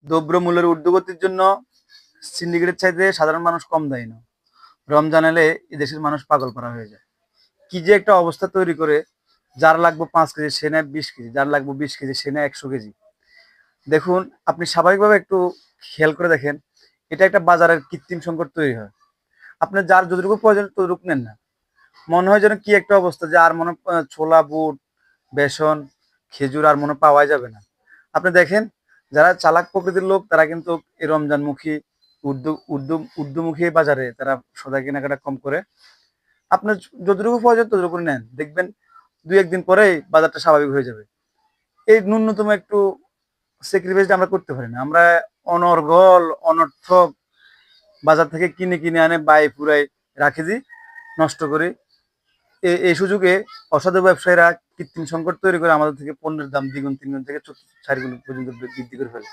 দ্রব্যমূল্যের ঊর্ধ্বগতির জন্য সিন্ডিকেটের চাইতে সাধারণ মানুষ কম দায়ী না। রমজান এলে এদেশের মানুষ পাগল পারা হয়ে যায়। কি যে একটা অবস্থা তৈরি করে, যার লাগবে 5 কেজি সে নেয় 20 কেজি, যার লাগবে 20 কেজি সে নেয় 100 কেজি। দেখুন, আপনি স্বাভাবিকভাবে একটু খেয়াল করে দেখেন, এটা একটা বাজারের কৃত্রিম সংকট তৈরি হয়। আপনার যার যতটুকু প্রয়োজন ততটুকু নেন না। মনে হয় যেন কি একটা অবস্থা, যে আর মনে ছোলা, বুট, বেসন, খেজুর আর মনে পাওয়াই যাবে না। আপনি দেখেন, যারা চালাক প্রকৃতির লোক তারা কিন্তু এই রমজানমুখী ঊর্ধ্বমুখী বাজারে তারা সদাই কেনাকাটা কম করে। আপনার যতটুকু প্রয়োজন ততটুকু নেন, দেখবেন 2-1 দিন পরেই বাজারটা স্বাভাবিক হয়ে যাবে। এই ন্যূনতম একটু স্যাক্রিফাইসটা আমরা করতে পারি না। আমরা অনর্গল অনর্থক বাজার থেকে কিনে কিনে আনে বাই পুরাই রাখে দিই, নষ্ট করি। এই সুযোগে অসাধু ব্যবসায়ীরা কৃত্রিম সংকট তৈরি করে আমাদের থেকে পণ্যের দাম দ্বিগুণ, 3 গুণ থেকে 4 গুণ পর্যন্ত বৃদ্ধি করে ফেলে।